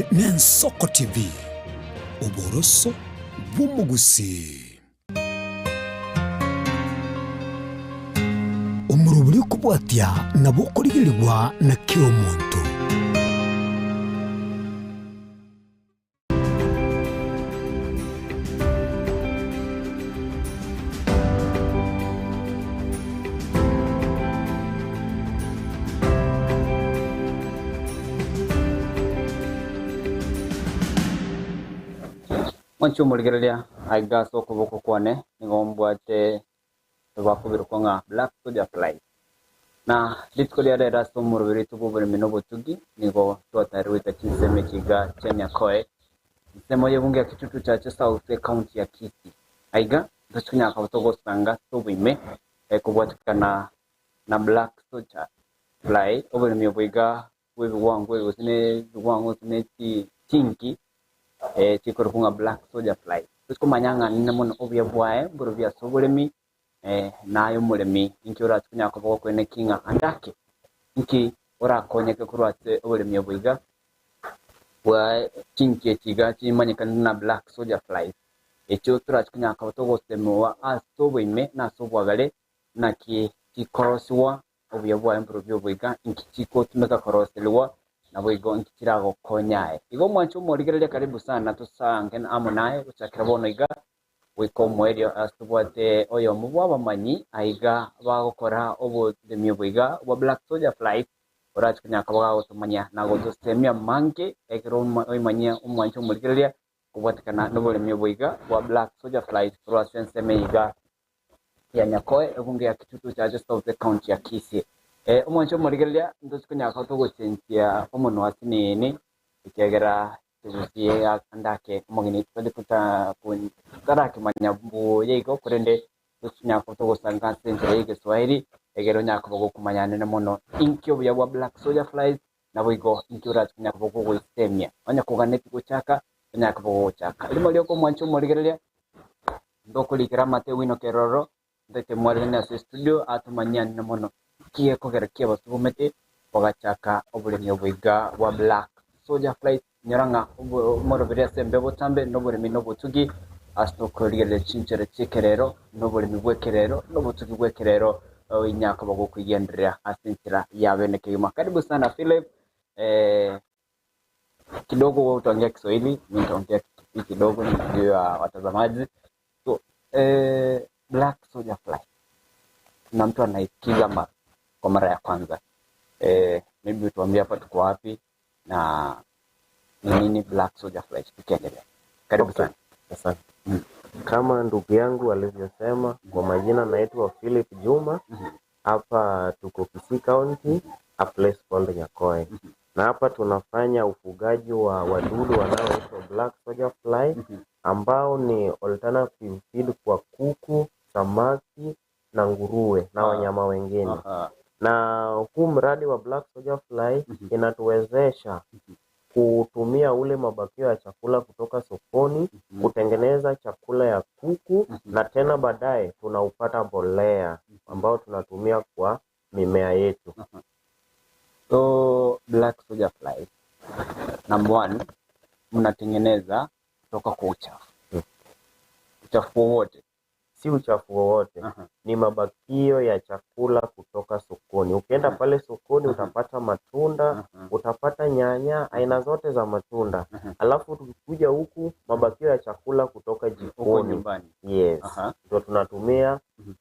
Egi n'Ensoko TV Uboroso bw'umugusi umuruburi kubwatya nabo kurigirirwa na kio muntu Oncho muligerelia aiga soko boko kwane ngombwate tubakubira ko nga Black Soldier Fly na litko lya dera so murubiri tububure minobo tugi nigo twataruita kiseme kiga Kenya koe semo yebunge kitutu cha South County ya Kiti aiga ndachunya kabutogo sanga tubime kubwatikana na Black Soldier Fly obere miyobiga wewe wangu usine wangu usine tinki chikoro kunga Black Soldier Fly tuko manyanga nina mono obya bwae buru bya sobolemi nayo mulemi inki ora tunya ko boko kwene kinga andake inki ora konyeke kurwate obolemi obuiga wa tinki kiga chimanyika na Black Soldier Fly echo tura tunya ko to gosemo wa asobime na sobwagale na kikoroswa obya bwae buru bya obuiga inki chiko tumeka koroselwa na bwigo nkirago konyae igo mwancho murigerelia karibu sana tusange amonaye utakira bono iga wiko mwerio asubwate oyo mubwa bamanyi aiga bagokora obo demyo bwiga wa Black Soldier Fly orachikunya kabaga otumanya nago tustemia manke ekiro oyimanya umwancho murigerelia kubwatikana nobo demyo bwiga wa Black Soldier Fly turasense meiga ya nyakoe ebunge ya kitutu cha South County ya Kisii umwancho murigerelia ndochikunya ka to gochentia omuntu wasinene ikegera tuziye akandake umugini twedikuta kuntarake manyambu yego kurende tunya ko to gosanga senjere yege Swahili egero nyako bogo kumanyane na mono inkyo bya Black Soldier Flies na bwigo inkyo ratunya ko bogo goistemia anya kuganeti kuchaka nyako bogo chaka ilimo lyoko mwancho murigerelia ndokulikira mate wino keroro ndete mwarina studio atumanyane na mono kiye kogera kiye basubumete bagachaka obulemi obwiga wa Black Soldier Fly nyaranga umorobere sembe botambe nobulemi nobutugi astokorigere chinchere chikerero nobulemi bwekerero nobutugi bwekerero inyaka bago kwigendera asintira yabeneke yuma karibu sana Philip kidogo utaongea Kiswahili nitaongea kidogo ndio watazamaji so Black Soldier Fly na mtu anaikiza kwa mara ya kwanza maybe tuambie hapa tuko wapi na nini Black Soldier Fly tukiendelea karibu sana asante kama ndugu yangu alivyosema kwa majina naitwa Philip Juma hapa tuko Kisii County a place called Nyakoe na hapa tunafanya ufugaji wa wadudu wanaoitwa Black Soldier Fly ambao ni alternative feed kwa kuku, samaki na nguruwe na wanyama wengine. Na huu mradi wa Black Soldier Fly inatuwezesha kutumia ule mabakio ya chakula kutoka sokoni kutengeneza chakula ya kuku na tena baadaye tunaupata mbolea ambao tunatumia kwa mimea yetu. So Black Soldier Fly number 1 mnatengeneza kutoka kwa uchafu. Uchafu wote si uchafu wote ni mabakio ya chakula kutoka sokoni. Ukienda pale sokoni utapata matunda, utapata nyanya, aina zote za matunda. Alafu tukikuja huku mabakio ya chakula kutoka jikoni nyumbani. Yes. Ndio tunatumia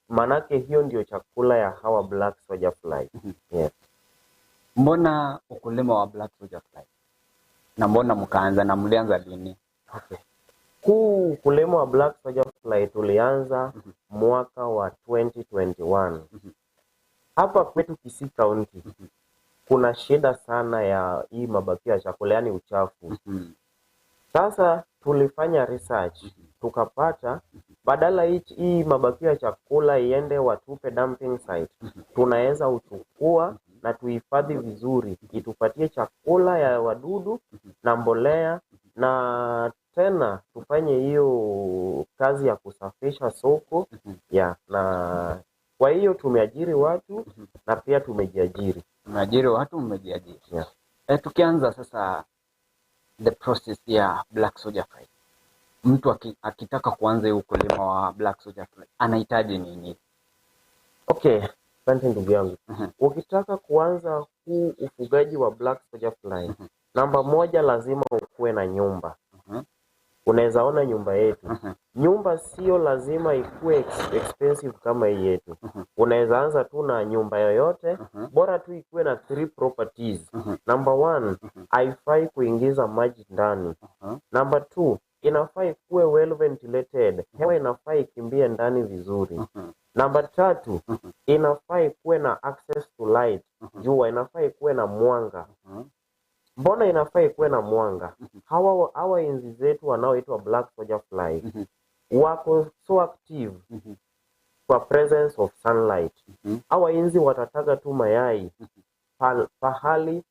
manake hiyo ndio chakula ya hawa Black Soldier Fly. Yes. Mbona ukulima wa Black Soldier Fly? Na mbona mkaanza na mlianza lini? Okay. Huu ukulima wa Black Soldier Fly tulianza mwaka wa 2021. Hapa kwetu Kisii County kuna shida sana ya hii mabakio ya chakula yani uchafu. Sasa tulifanya research tukapata badala hii mabakio ya chakula iende watupe dumping site, tunaweza uchukua na tuhifadhi vizuri itupatie chakula ya wadudu na mbolea na tena tufanye hiyo kazi ya kusafisha soko na kwa hiyo tumeajiri watu na pia tumejiajiri. Tumeajiri watu mmejiajiri. Tukianza sasa the process ya black soldier fly? Mtu akitaka kuanza ukulima wa black soldier fly anahitaji nini? Okay, asante ndugu yangu. Ukitaka kuanza huu ufugaji wa black soldier fly, namba moja lazima ukuwe na nyumba. Unaweza ona nyumba yetu. Nyumba sio lazima ikuwe expensive kama hii yetu. Unaweza anza tu na nyumba yoyote, bora tu ikuwe na 3 properties. Number 1, haifai kuingiza maji ndani. Number 2, inafaa ikuwe well ventilated. Hewa inafaa ikimbie ndani vizuri. Number 3, inafaa ikuwe na access to light. Jua inafaa ikuwe na mwanga. Mbona inafaa ikuwe na mwanga? Hawa inzi zetu wanaoitwa black soldier fly wako so active kwa presence of sunlight. Hawa inzi watataka tu mayai pahali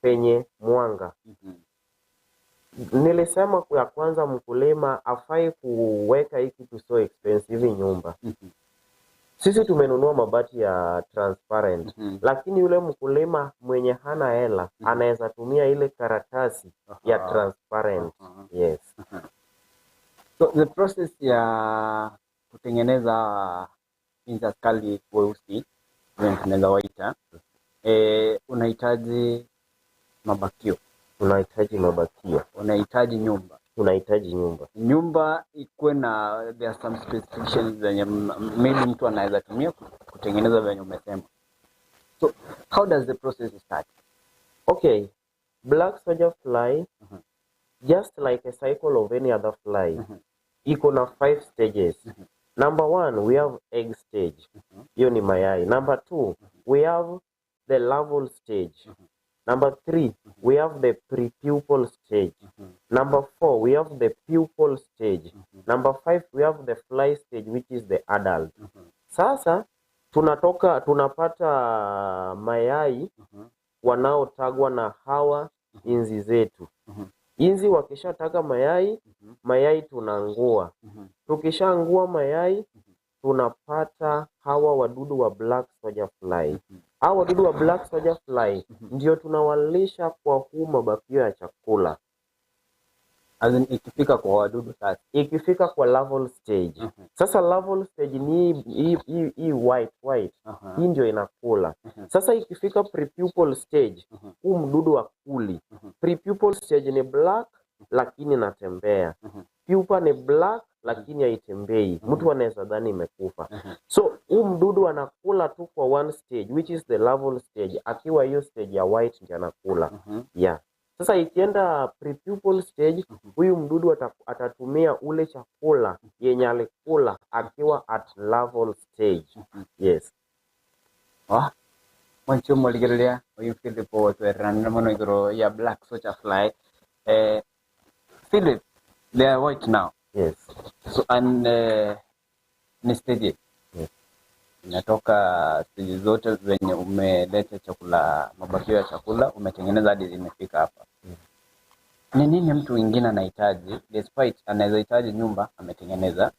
penye mwanga. Nilisema ya kwanza mkulima afai kuweka hii kitu so expensive nyumba. Sisi tumenunua mabati ya transparent, lakini yule mkulima mwenye hana hela anaweza tumia ile karatasi ya transparent. Yes. So the process ya kutengeneza inzaskali weusi tunaweza waita, unahitaji mabakio. Unahitaji mabakio. Unahitaji nyumba. Unahitaji nyumba. Nyumba ikuwe na there are some specifications zenye maybe mtu anaweza tumia kutengeneza venye umesema. So how does the process start? Okay, black soldier fly just like a cycle of any other fly. Iko na 5 stages. Number 1, we have egg stage. Hiyo ni mayai. Number 2, we have the larval stage. Number 3, we have the prepupal stage. Number 4, we have the pupal stage. Number 5, we have the fly stage, which is the adult. Sasa tunapata mayai wanaotagwa na hawa inzi zetu. Inzi wakishataga mayai tunangua. Tukishangua mayai tunapata hawa wadudu wa black soldier fly. Hawa wadudu wa black soldier fly ndio tunawalisha kwa huu mabakio ya chakula. As in, ikifika kwa wadudu sasa. Ikifika kwa larval stage. Sasa larval stage ni hii white. Hii ndio inakula. Sasa ikifika prepupal stage, huu mdudu wa kuli. Prepupal stage ni black lakini natembea. Pupa ni black lakini haitembei. Mtu anaweza dhani imekufa. So huu mdudu anakula tu kwa one stage, which is the larval stage. Akiwa hiyo stage ya white ndio anakula. Yeah. Sasa ikienda prepupal stage, huyu mdudu atatumia ule chakula yenye alikula akiwa at larval stage. Yes. Mwancho moligelia oyu Philip wetwerana mono igoro ya black soldier fly. Philip, they are white now. Yes. So and ni stage. Yes. Inatoka stage zote zenye umeleta chakula, mabakio ya chakula umetengeneza hadi zimefika hapa. Ni nini mtu mwingine anahitaji? Despite anaweza hitaji nyumba ametengeneza,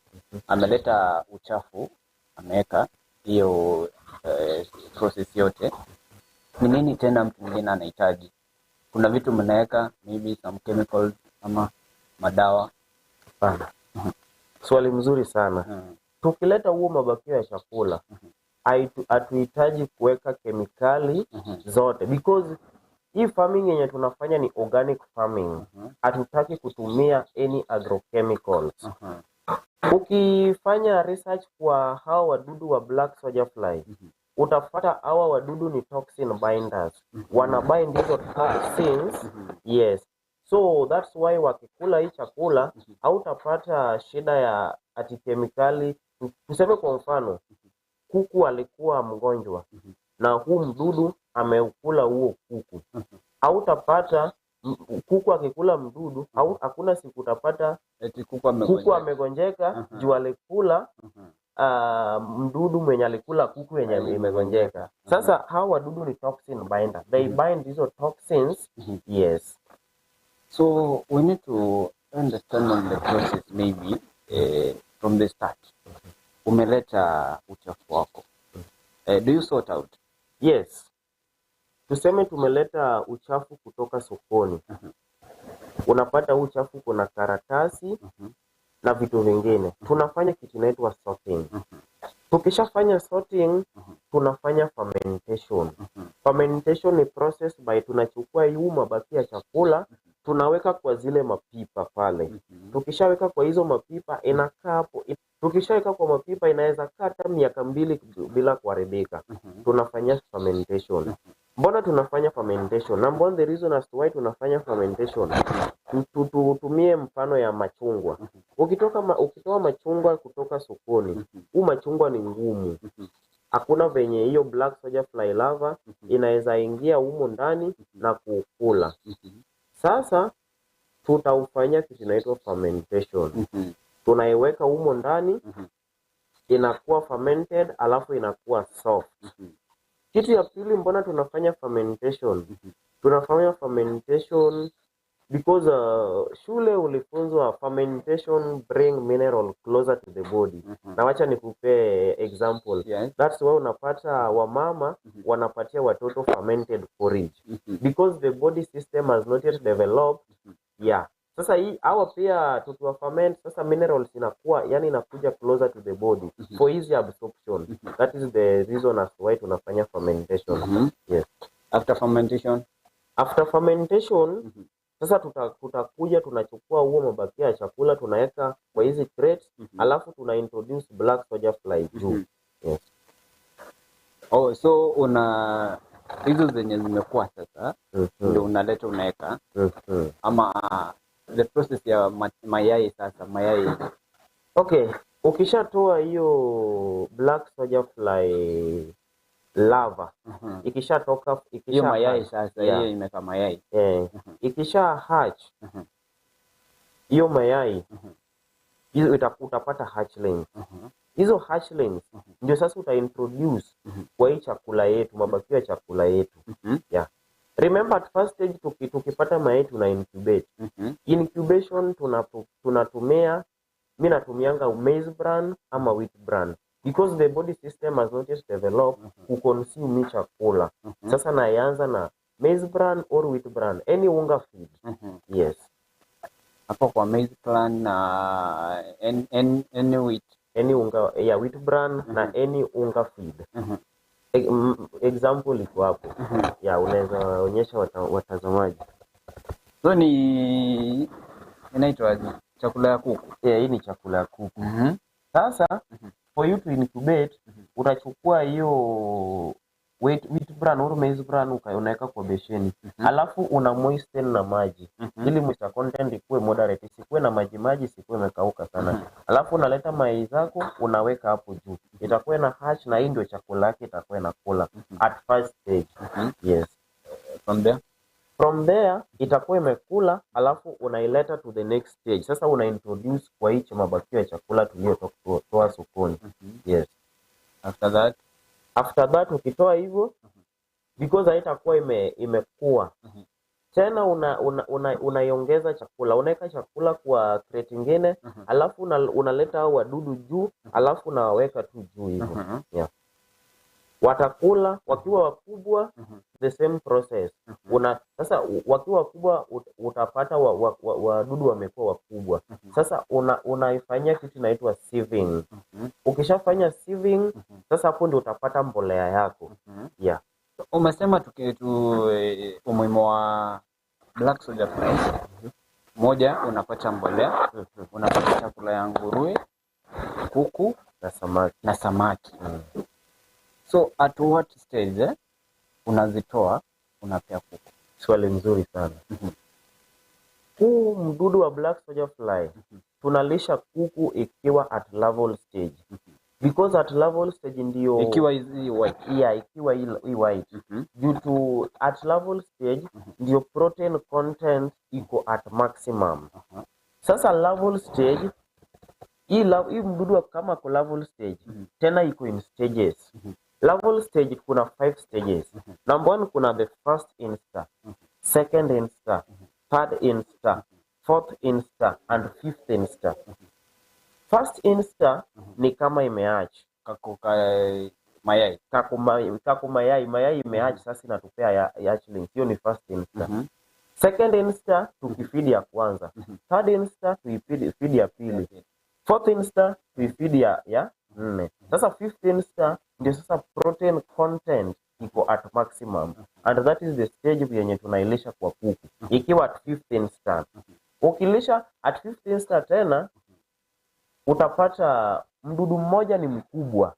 ameleta uchafu ameweka hiyo process yote. Ni nini tena mtu mwingine anahitaji? Kuna vitu mnaweka maybe some chemicals ama madawa. Swali mzuri sana. Tukileta huo mabakio ya chakula, hatuhitaji kuweka kemikali zote because hii farming yenye tunafanya ni organic farming. Hatutaki kutumia any agrochemicals. Ukifanya research kwa hawa wadudu wa black soldier fly, utapata hawa wadudu ni toxin binders. Wana bind hizo toxins. Yes. So that's why wakikula hii chakula hautapata shida ya ati kemikali. Tuseme kwa mfano kuku alikuwa mgonjwa na huu mdudu ameukula huo kuku. Hautapata kuku akikula mdudu au hakuna siku utapata eti kuku amegonjeka juu alikula mdudu mwenye alikula kuku yenye imegonjeka. Sasa hawa wadudu ni toxin binder. They bind hizo toxins. Yes. So we need to understand on the process maybe from the start. Umeleta uchafu wako. Do you sort out? Yes. Tuseme tumeleta uchafu kutoka sokoni. unapata huu uchafu kuna karatasi na vitu vingine. Tunafanya kitu inaitwa sorting. Tukishafanya sorting, tunafanya fermentation. Fermentation ni process by tunachukua hii mabaki ya chakula, tunaweka kwa zile mapipa pale. Tukishaweka kwa hizo mapipa inakaa hapo. Tukishaweka kwa mapipa inaweza kaa hata miaka 2 bila kuharibika. Tunafanya fermentation. Mbona tunafanya fermentation? Number one, the reason as to why tunafanya fermentation. Tutumie mfano ya machungwa. Ukitoa machungwa kutoka sokoni, huu machungwa ni ngumu. Hakuna venye hiyo black soldier fly larva inaweza ingia humo ndani na kukula. Sasa tutaufanya kitu inaitwa fermentation. Tunaiweka humo ndani, inakuwa fermented, alafu inakuwa soft. Kitu ya pili, mbona tunafanya fermentation? Tunafanya fermentation because shule ulifunzwa fermentation bring mineral closer to the body. Na wacha nikupe example. That's why unapata wamama wanapatia watoto fermented porridge because the body system has not yet developed. Sasa hii hawa pia tukiwa ferment, sasa minerals inakuwa yani inakuja closer to the body for easy absorption. That is the reason as why tunafanya fermentation. Yes. After fermentation, sasa tutakuja tunachukua huo mabaki ya chakula tunaweka kwa hizi crates, alafu tuna introduce black soldier fly juu. Yes. Oh, so una hizo zenye zimekuwa sasa ndio unaleta unaweka ama the process ya mayai sasa mayai. Okay, ukishatoa hiyo black soldier fly larva ikishatoka hiyo mayai sasa hiyo imeka mayai ikisha hatch hiyo mayai hizo utapata hatchlings. Hizo hatchlings ndio sasa utaintroduce kwa hii chakula yetu, mabaki ya chakula yetu. Remember at first stage tukipata mayai tuna incubate. Incubation tunatumia, mimi natumianga maize bran ama wheat bran because the body system has not yet developed to consume chakula. Sasa naanza na maize bran or wheat bran, any unga feed. Yes. Hapo kwa maize bran na any wheat, any unga wheat bran na any unga feed. Example iko hapo. Unaweza onyesha watazamaji. So ni inaitwa chakula ya kuku. Hii ni chakula ya kuku. Sasa for you to incubate, unachukua hiyo wheat bran au maize bran unaweka kwa besheni. Alafu una moisten na maji. Ili moisture content ikuwe moderate, isikuwe na maji, isikuwe imekauka sana. Alafu unaleta mayai zako unaweka hapo juu. Itakuwa na hatch na hii ndio chakula yake itakuwa inakula at first stage. Yes. From there itakuwa imekula, alafu unaileta to the next stage. Sasa una introduce kwa hicho mabaki ya chakula tuliyotoa sokoni. Yes. After that ukitoa hivyo because haitakuwa imekua tena unaiongeza chakula, unaweka chakula kwa crate nyingine, alafu unaleta hao wadudu juu, alafu unaweka tu juu hivyo. Watakula wakiwa wakubwa, the same process. Sasa wakiwa wakubwa utapata wadudu wamekuwa wakubwa. Sasa unaifanyia kitu inaitwa sieving. Ukishafanya sieving, sasa hapo ndio utapata mbolea yako. Umesema umuhimu wa black soldier fly. Moja, unapata mbolea, unapata chakula ya nguruwe, kuku na samaki. So at what stage unazitoa unapea kuku? Swali nzuri sana. Huu mdudu wa black soldier fly tunalisha kuku ikiwa at larval stage. Because at larval stage ndio ikiwa hizi white. Ikiwa hii white. Due to at larval stage ndio protein content iko at maximum. Sasa larval stage hii mdudu kama kwa larval stage tena iko in stages. Larval stage kuna 5 stages. Number 1 kuna the first instar, second instar, third instar, fourth instar and fifth instar. First instar ni kama imehatch mayai mayai imehatch, sasa inatupea hatchling. Hiyo ni first instar. Second insta tukifeed ya kwanza. Third insta tuifeed ya pili. Fourth insta tuifeed ya nne. Sasa fifth insta ndio sasa protein content iko at maximum, and that is the stage yenye tunailisha kwa kuku ikiwa at 15 star. Ukilisha at 15 star tena utapata mdudu mmoja ni mkubwa.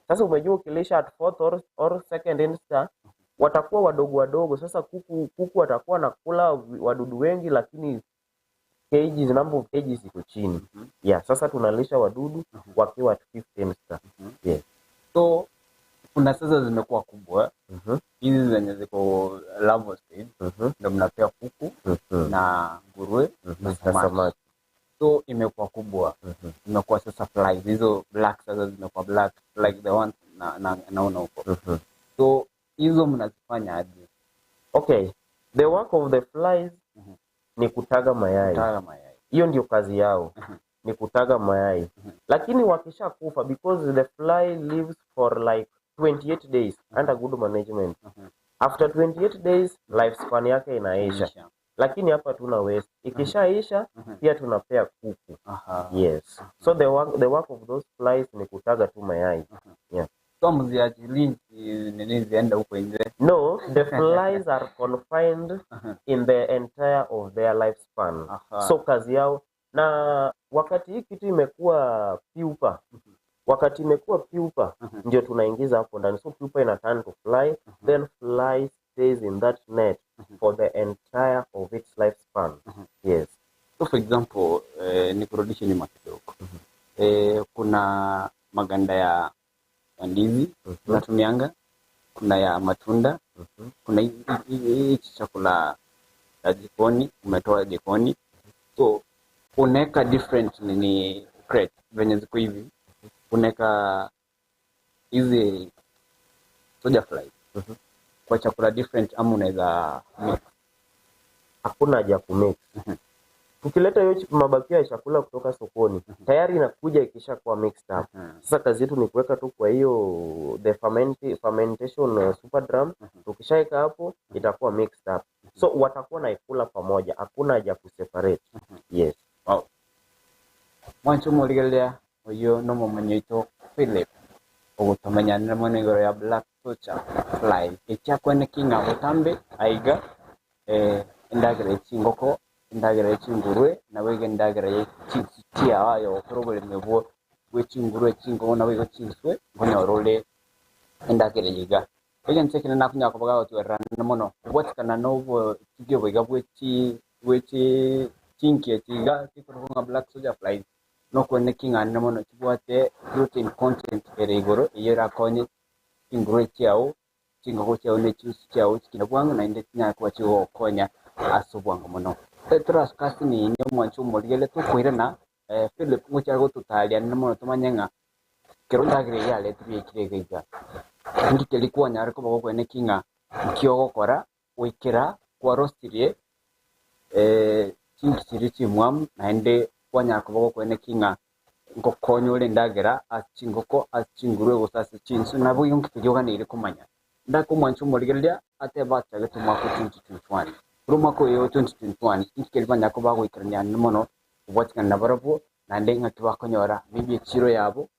Sasa umejua ukilisha at fourth or second instar watakuwa wadogo wadogo. Sasa kuku watakuwa nakula wadudu wengi, lakini cages, number of cages ziko chini. Yeah, sasa tunalisha wadudu wakiwa at 15 star. Yes. So kuna sasa zimekuwa kubwa. Hizi zenye ziko larval stage ndio mnapea kuku na nguruwe na samaki. So imekuwa kubwa. Imekuwa sasa flies. Hizo black sasa zimekuwa black like the one naona huko. So hizo mnazifanya aje? Okay. The work of the flies ni kutaga mayai. Hiyo ndio kazi yao. Ni kutaga mayai. Lakini wakisha kufa, because the fly lives for like 28 days under good management. After 28 days lifespan yake inaisha. Lakini hapa tuna waste. Ikishaisha pia tunapea kuku. Yes. So the work of those flies ni kutaga tu mayai. Yeah. So mziajili nini zienda huko nje? No, the flies are confined in the entire of their lifespan. So kazi yao, na wakati hii kitu imekuwa pupa, ndio tunaingiza hapo ndani. So pupa ina turn to fly, then fly stays in that net for the entire of its lifespan. Yes. So for example, nikurudishe nyuma kidogo. Kuna maganda ya ndizi tunatumianga, kuna ya matunda, kuna hii chakula ya jikoni, umetoa jikoni. So unaweka different ni crate venye ziko hivi. Unaweka hizi soja fly kwa chakula different, ama unaweza mix? Hakuna haja kumix. Tukileta hiyo mabaki ya chakula kutoka sokoni, tayari inakuja ikisha kwa mixed up. Sasa kazi yetu ni kuweka tu kwa hiyo the fermentation super drum. Tukishaika hapo itakuwa mixed up. So watakuwa na ikula pamoja. Hakuna haja kuseparate. Yes. Wow. Mwancho murigelea oyo no momanyito Philip. Ugutamanya na monegoro ya black socha fly. Echakwene kinga botambe aiga indagire chingoko, indagire chingurwe na wege indagire chitia ayo problem ebo we chingurwe chingo na wege chinswe ngonya role indagire yiga. Ege nsekene nakunya ko baga tu ran mono. Watikana novo tige wega wechi chinkie tiga tikurunga black soja fly. No kwene kinga na mono tibwate protein content erigoro yera konye chingurwe chiao chingo chiao ne chusu chiao kinabwanga na inde nya kwa chiho konya asubwanga mono. Petras kasini ni mwancho morigele to kwirana Philip ngocha go tutalia na mono tumanyenga kerundagire yale tubikirega ndi kelikuwa nyare ko bago kwene kinga kyogo kora wikira kwa rostirie chinkiri chimwam na inde kwanya ko bago kwene kinga ngo konyole ndagera achingoko achingurwe gusasa chinsu nabo yonkiyoga nire kumanya ndako mwancho morigele ate bacha gatuma ko 2021 rumako yo 2021 ikelibanya ko bago ikranya mono ubatika nabarapo nande ngakiba konyora bibi chiro yabo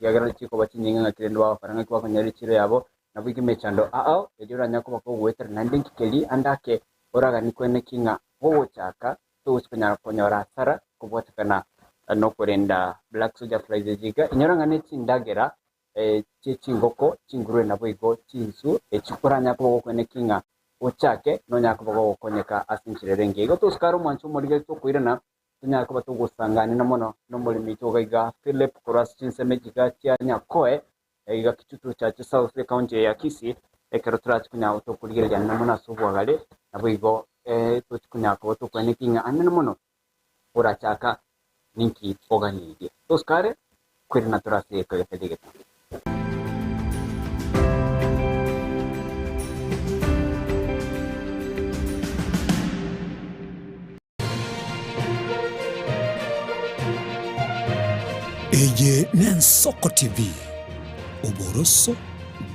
yagara chiko bachinyinga ngakirendo wa faranga kwa konyari chiro yabo nabiki mechando ejura nyako bako weter nande kikeli andake oraga nikwene kinga wo chaka to uspenya konyora sara kubatika na no korenda black soja flies jiga inyoranga ne chindagera chingoko chingurwe nabo igo chinsu echikora nyako bako kwene kinga ochake no nyako bako konyeka asinchirerenge igo to skaro mwancho morige to kuirana nyako bato gusangana na mono no muri mito ga Philip Kuras chinsemejiga tia nyakoe iga kichutu cha South County ya Kisii ekerotra kunya auto kurigere janna mona subwagale nabo igo to kunya ko to kwene kinga anna mono ora chaka ninki oganige to skare kwirina turase ko yefedege. Eye Nensoko TV Oboroso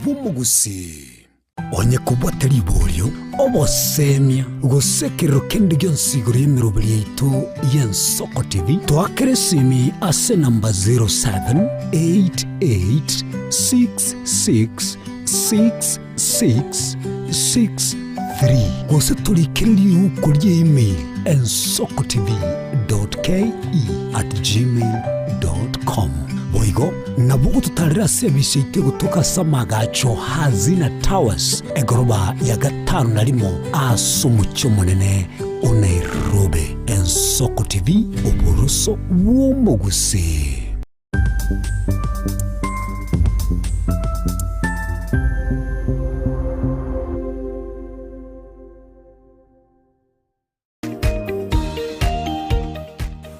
Bumugusi. onye kubwatari iboryo obosemia gusekero kende gyonsigoro y'emiroberi yaitu y'Ensoko TV twakere simi ase namba 0788666663 gose turikiriri ukurye email ensokotv.ke@gmail.com boigo nabugo tutarira service ite gutuka samagacho hazina towers egoroba ya gatanu narimo asumucyo munene Nairobi. Ensoko TV uburuso bw'umuguse.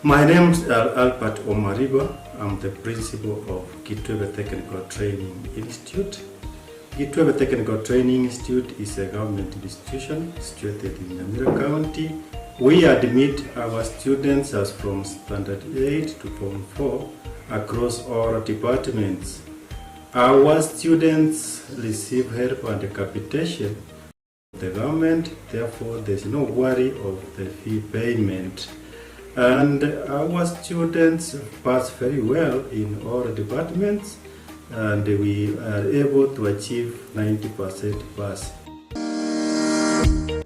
My name is Albert Omariba. I'm the principal of Kitwebe Technical Training Institute. Kitwebe Technical Training Institute is a government institution situated in Nyamira County. We admit our students as from Standard 8 to Form 4 across all departments. Our students receive help and capitation from the government, therefore there's no worry of the fee payment. And our students pass very well in all departments, and we are able to achieve 90% pass.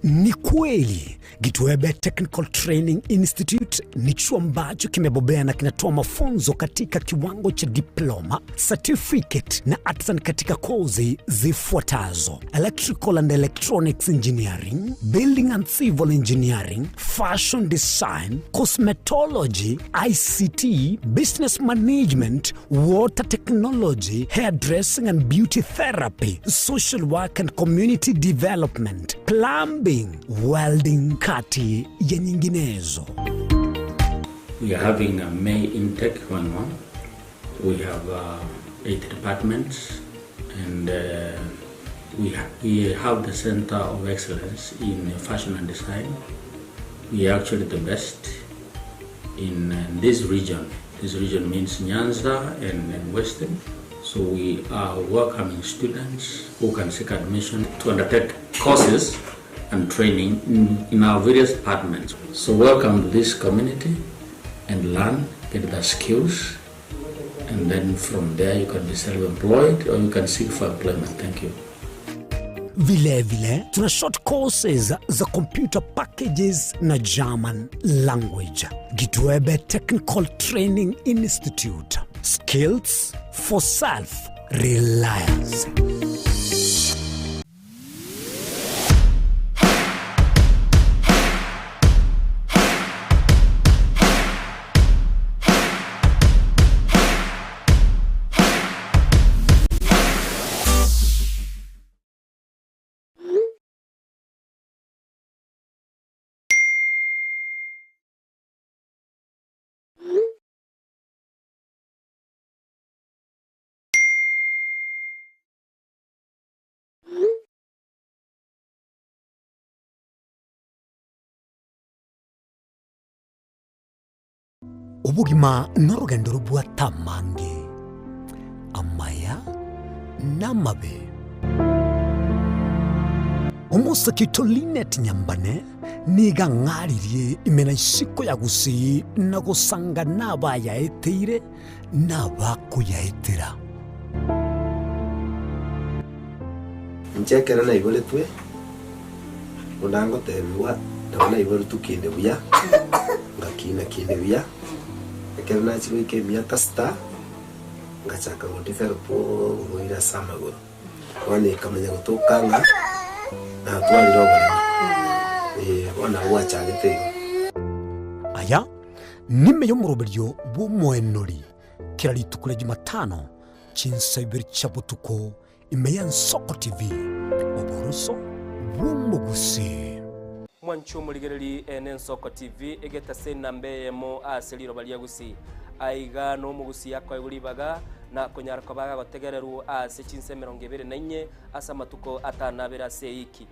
Ni kweli Kitwebe Technical Training Institute ni chuo ambacho kimebobea na kinatoa mafunzo katika kiwango cha diploma, certificate na artisan katika kozi zifuatazo: Electrical and Electronics Engineering, Building and Civil Engineering, Fashion Design, Cosmetology, ICT, Business Management, Water Technology, Hairdressing and Beauty Therapy, Social Work and Community Development, Plumbing, Welding, kati ya nyinginezo. We are having a May intake 1-1. We have 8 departments, and we have the Center of Excellence in Fashion and Design. We are actually the best in this region. This region means Nyanza and Western. So we are welcoming students who can seek admission to undertake courses and training in our various departments. So welcome to this community and learn, get the skills, and then from there you can be self-employed or you can seek for employment. Thank you. Vile tuna short courses za computer packages na German language. Kitwebe Technical Training Institute. Skills for self-reliance. Ubugima n'urugendo rw'atamange amaya n'amabe. Umusakito Linet Nyambane niga ngaririye imena isiko yagusi nagusanga nabayaeteire nabakuyaetera. Nchekera na ibole twe unango tebiwa ndabona ibole tukinde buya ngakina kinde buya ekera chiro ikemia tasta ngachaka ngondifero po ngoira samagoro wane kamenya gutokanga na twaliro bali wana wachagete aya nime yo muroberyo bumwenori kirali tukule Jumatano chinsabiri chabutuko imeya Ensoko TV oburuso bumugusi mwanchu muligereri Ensoko TV egeta senambe mo aseliro baliagusi aiga no mugusi yakwa iguribaga na konyarako baga gotegereru ase chinse 24 asa matuko atanabera seiki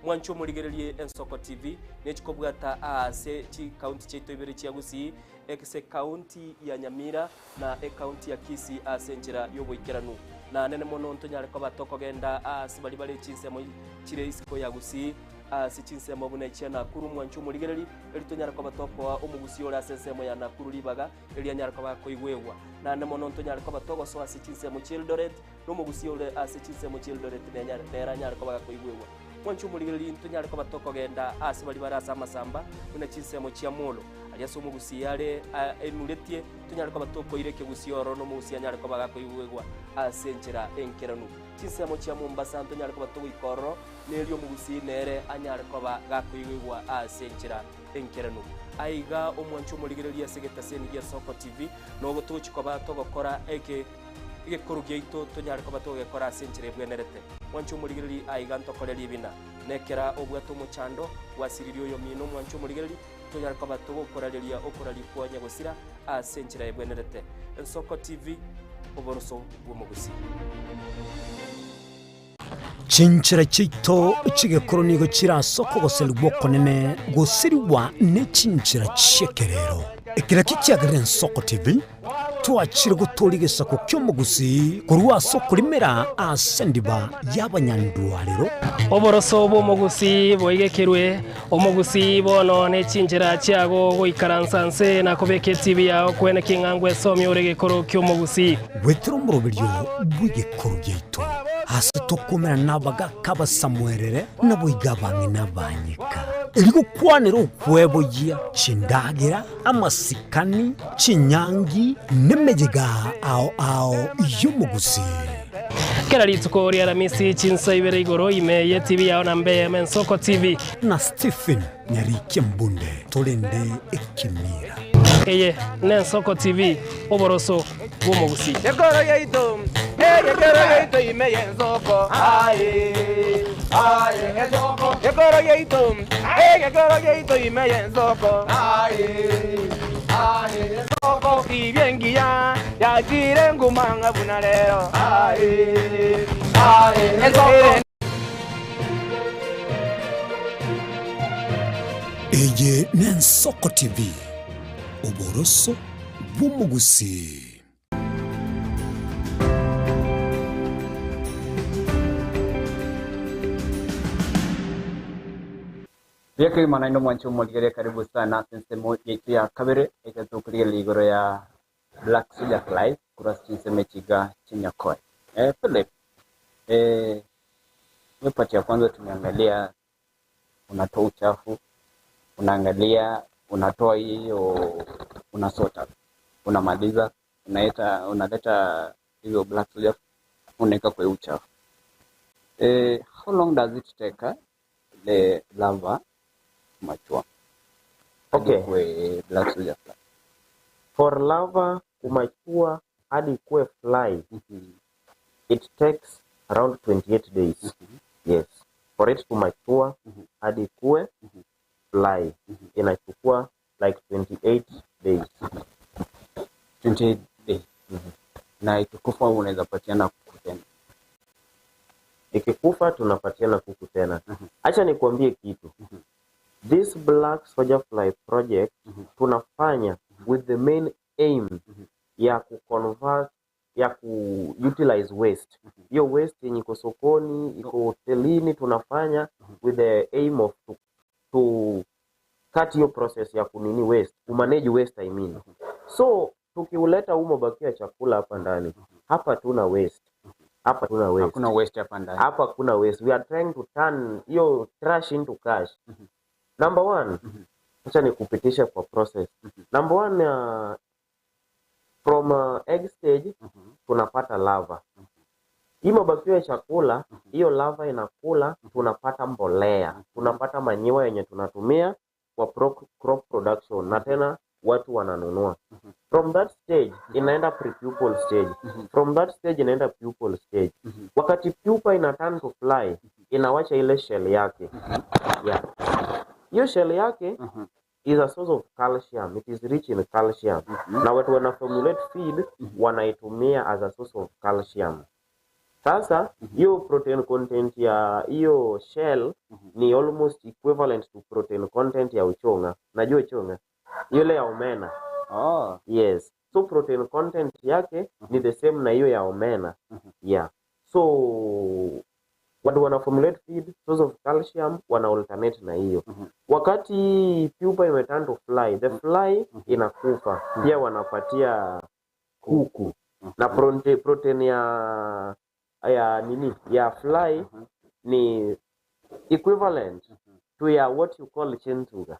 mwanchu muligereri Ensoko TV nechikobwata ase chi county cheto ibere chiagusi ekse county ya Nyamira na county ya Kisii ase njira yoboikeranu na nene mono ntonyare ko batokogenda asibali bali chinsemo chire isiko ya gusi si chinsemo bune chana kuru mwanchu muligereri elitonyara ko batoko omugusi ora sensemo ya nakuru libaga elianyara ko bakoigwewa na nene mono ntonyare ko batoko so si chinsemo childoret no mugusi ora si chinsemo childoret nenyara ko bakoigwewa mwanchu muligereri ntonyare ko batokogenda asibali barasa masamba bune chinsemo chia molo aliaso mugusi yale enuletie tunyare ko batoko ireke gusioro no mugusi anyare ko bagakoigwegwa asenchera enkeranu chinsemo chia Mombasa tunyare ko batoko ikoro nelio mugusi nere anyare ko bagakoigwegwa asenchera enkeranu aiga omwanchu muligereria segeta seni ya Soko TV no gotuchi ko batogokora eke korugeito tunyare ko batogekora asenchera bwenerete mwanchu muligereri aiga ntokoreri bina nekera obwato muchando wasiririo yo mino mwanchu muligereri tunyara ko batogo koraleria okoralipwa nyagosira asenchira ebwenerete Soko TV oboroso bw'umugusi chinchira chito chigekoro nigo chira soko goselwa konene gosiriwa ne chinchira chekerero ekira kikiagire Soko TV twachire guturigisa ku kyomugusi kurwa soko limera asendiba y'abanyandwariro oboroso bw'umugusi boigekerwe omugusi bono ne chinjira chiago goikaransanse na kubeke TV yao kwene kingangwe somye uregekoro kyomugusi wetero murobiryo bw'igekoro gito hasi tokomera nabaga kaba Samuelere nabo igabanye nabanyika iligo kwanira ukwebo ya chindagira amasikani chinyangi nemejega ao y'umugusi kera litsuko ri aramisi chinsa ibere igoro ime TV yao na mbe Soko TV na Stephen Nyarike Mbunde tolende ekimira eye ne Soko TV oboroso bw'umugusi Yekoro yeito ime Soko Soko Yekoro yeito ime Soko Soko ibiengia ya jire ngumanga bunalero eye ne Soko TV oboroso bw'umugusi Vyake manaino mwanchu muligere karibu sana sensemo yetu ya kabere ekatukulia ligoro ya Black Soldier Fly kurasi chinseme chiga chinyakoi Philip pati ya kwanza tumeangalia unatoa uchafu unaangalia unatoa hiyo unasota unamaliza unaleta hiyo Black Soldier unaweka kwa uchafu how long does it take the lava mature? Okay. Black Soldier Fly. For lava kumachua hadi kuwe fly, it takes around 28 days. Yes. For it to mature hadi kuwe fly, inachukua like 28 days. 28 days. Na ikikufa unaweza patiana kuku tena. Ikikufa tunapatiana kuku tena. Acha nikwambie kitu. This Black Soldier Fly project tunafanya with the main aim ya kuconvert, ya kuutilize waste. Hiyo waste yenye iko sokoni, iko hotelini, tunafanya with the aim of to cut your process ya kunini waste, kumanage waste I mean. So tukiuleta mabaki ya chakula hapa ndani, hapa tuna waste. Hapa tuna waste. Hakuna waste hapa ndani. Hapa kuna waste. We are trying to turn your trash into cash. Number one, acha nikupitisha kwa process. Number one, from egg stage, tunapata lava. Hii mabaki ya chakula, hiyo lava inakula, tunapata mbolea. Tunapata manyiwa yenye tunatumia kwa crop production. Na tena watu wananunua. From that stage, inaenda pre-pupal stage. From that stage, inaenda pupal stage. Wakati pupa ina turn to fly, inawacha ile shell yake. Yeah. Hiyo shell yake is a source of calcium. It is rich in calcium. Na watu wana formulate feed, wanaitumia as a source of calcium. Sasa, hiyo protein content ya hiyo shell ni almost equivalent to protein content ya uchonga. Najua uchonga? Ile ya omena. Oh. Yes. So protein content yake ni the same na hiyo ya omena. Yeah. So watu wana formulate feed source of calcium, wana alternate na hiyo. Wakati pupa imeturn to fly, the fly inakufa. Pia wanapatia kuku. Na protein ya nini? Ya fly ni equivalent to ya what you call chentuga.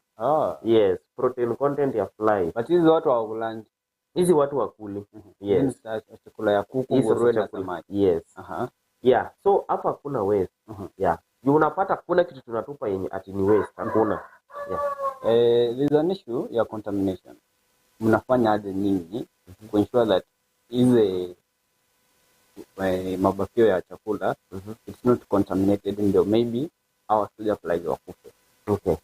Yes, protein content ya fly. But hizi watu hawakulanji. Hizi watu wakuli. Yes. Chakula ya kuku, nguruwe na samaki. Yes. Yeah, so hapa hakuna waste. Yeah. Unapata kuna kitu tunatupa yenye ati ni waste, hakuna. Yeah. There's an issue ya contamination. Mnafanya aje nyinyi to ensure that hizi mabakio ya chakula it's not contaminated, ndio maybe our soldier flies wakufe. Okay.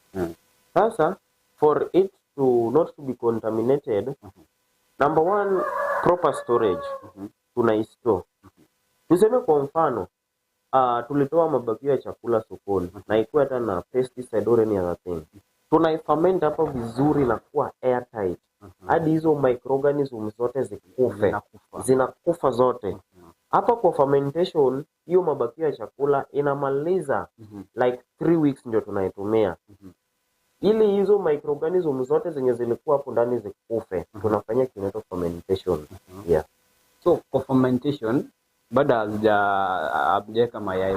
Sasa for it to not to be contaminated, number one, proper storage. Tunaistore. Tuseme kwa mfano, tulitoa mabakio ya chakula sokoni na ikuwa hata na pesticide or any other thing. Tunaiferment hapa vizuri na kuwa airtight. Hadi hizo microorganisms zote zinakufa zote. Hapa kwa fermentation, hiyo mabakio ya chakula inamaliza like 3 weeks ndio tunaitumia. Ili hizo microorganisms zote zenye zilikuwa hapo ndani zikufe, tunafanya kinaitwa fermentation. Yeah. So kwa fermentation baada hajaweka mayai,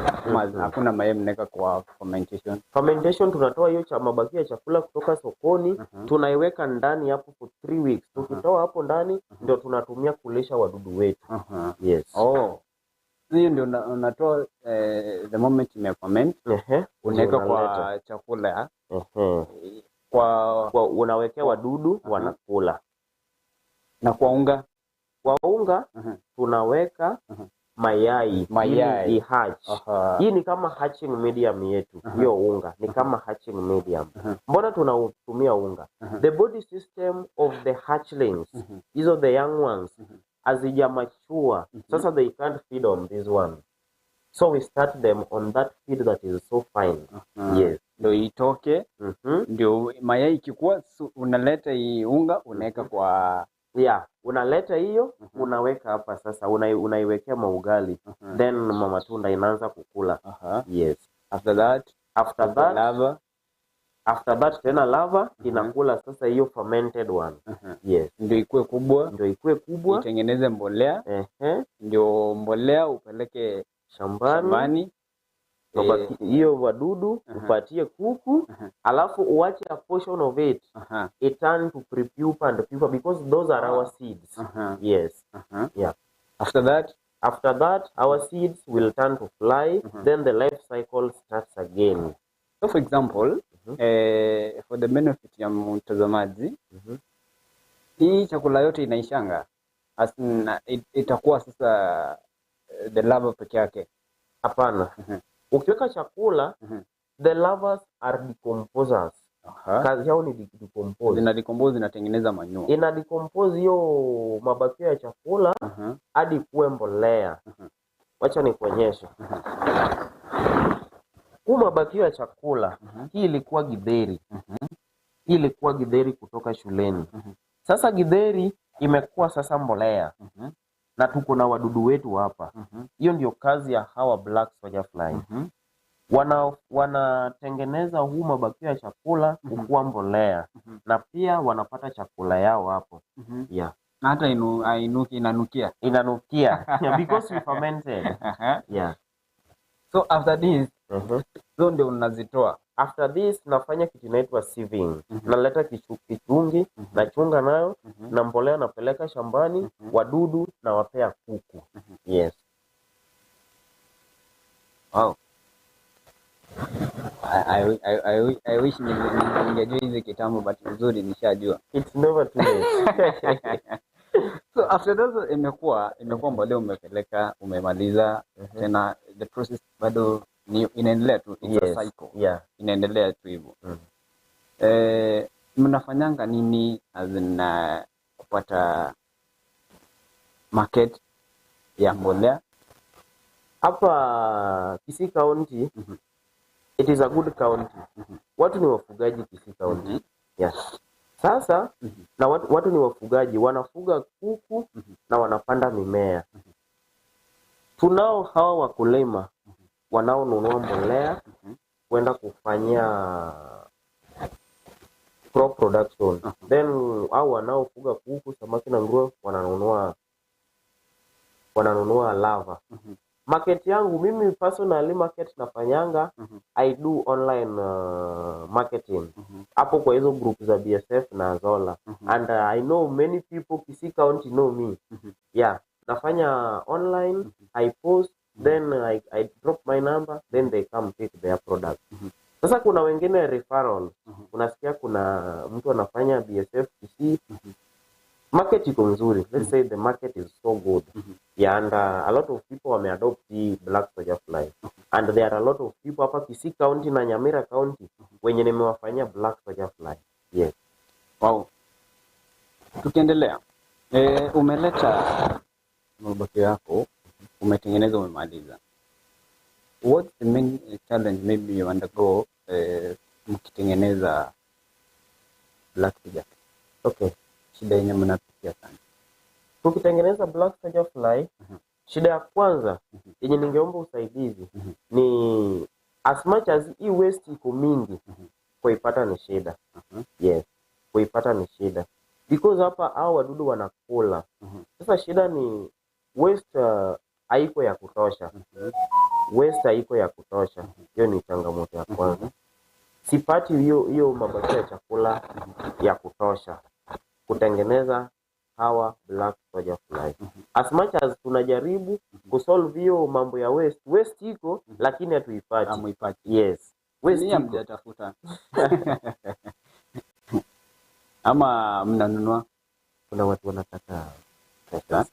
hakuna mayai mnaweka kwa fermentation. Fermentation tunatoa hiyo mabakio ya chakula kutoka sokoni, tunaiweka ndani hapo for 3 weeks. Tukitoa hapo ndani ndio tunatumia kulisha wadudu wetu. Yes. Hiyo ndio unatoa the moment imeferment, unaweka kwa chakula. Kwa unawekea wadudu wanakula. Na kwa unga? Kwa unga tunaweka mayai ili hatch. Hii ni kama hatching medium yetu. Hiyo unga ni kama hatching medium. Mbona tunatumia unga? The body system of the hatchlings, hizo the young ones, hazija mature. Sasa they can't feed on this one. So we start them on that feed that is so fine. Yes. Ndio itoke. Ndio mayai ikikuwa unaleta hii unga unaweka kwa unaleta hiyo, unaweka hapa sasa, unaiwekea maugali. Then mama tunda inaanza kukula. Yes. After that tena lava inakula sasa hiyo fermented one. Yes. Ndio ikue kubwa. Itengeneze mbolea. Ndio mbolea upeleke shambani. Hiyo wadudu upatie kuku, alafu uache a portion of it it turn to prepupa and pupa because those are our seeds. Yes. Yeah. After that our seeds will turn to fly. Then the life cycle starts again. So for example, for the benefit ya mtazamaji, hii chakula yote inaishanga itakuwa sasa the larva peke yake? Hapana. Ukiweka chakula, the larvas are decomposers. Kazi yao ni decompose. Zina decompose, zinatengeneza manure. Ina decompose hiyo mabakio ya chakula hadi kuwe mbolea. Wacha nikuonyeshe. Huu mabakio ya chakula, hii ilikuwa githeri. Hii ilikuwa githeri kutoka shuleni. Sasa githeri imekuwa sasa mbolea. Na tuko na wadudu wetu hapa. Hiyo ndio kazi ya hawa black soldier fly. Wanatengeneza huu mabakio ya chakula kuwa mbolea. Na pia wanapata chakula yao hapo. Yeah. Na hata inanukia. Yeah, because we fermented. Yeah. So after this, so ndio unazitoa. After this nafanya kitu inaitwa sieving. Naleta kichungi, nachunga nayo, na mbolea napeleka shambani, wadudu na wapea kuku. Yes. Wow. I wish ningejua hizi kitambo, but nzuri nishajua. It's never too late. So after that imekuwa mbolea umepeleka, umemaliza, tena the process bado inaendelea tu. It's a cycle. Yeah. Inaendelea tu hivyo. Mnafanyanga nini azina kupata market ya mbolea? Hapa Kisii County, it is a good county. Watu ni wafugaji Kisii County. Yes. Sasa na watu ni wafugaji, wanafuga kuku na wanapanda mimea. Tunao hawa wakulima wanaonunua mbolea kwenda kufanyia crop production. Then au wanaofuga kuku, samaki na nguruwe wananunua lava. Market yangu mimi personally market nafanyanga, I do online marketing. Hapo kwa hizo group za BSF na Zola. And I know many people Kisii County know me. Yeah, nafanya online, I post, then I drop my number, then they come take their product. Sasa kuna wengine referral. Unasikia kuna mtu anafanya BSF Kisii. Market iko nzuri. Let's say the market is so good. Yeah, and a lot of people wameadopt the black soldier fly. And there are a lot of people hapa Kisii County na Nyamira County wenye nimewafanyia black soldier fly. Yes. Wow. Tukiendelea. Umeleta mabaki yako, umetengeneza, umemaliza. What's the main challenge maybe you undergo mkitengeneza black soldier? Okay. Shida yenye mnapitia sana. Tukitengeneza black soldier fly, shida ya kwanza yenye ningeomba usaidizi ni as much as hii waste iko mingi, kuipata ni shida. Yes, kuipata ni shida. Because hapa hao wadudu wanakula. Sasa shida ni waste haiko ya kutosha. Waste haiko ya kutosha. Hiyo ni changamoto ya kwanza. Sipati hiyo mabaki ya chakula ya kutosha kutengeneza hawa black soldier fly. As much as tunajaribu kusolve hiyo mambo ya waste iko, lakini hatuipati. Hamuipati. Yes. Waste Ni mjatafuta. Ama mnanunua? Kuna watu wanataka pesa.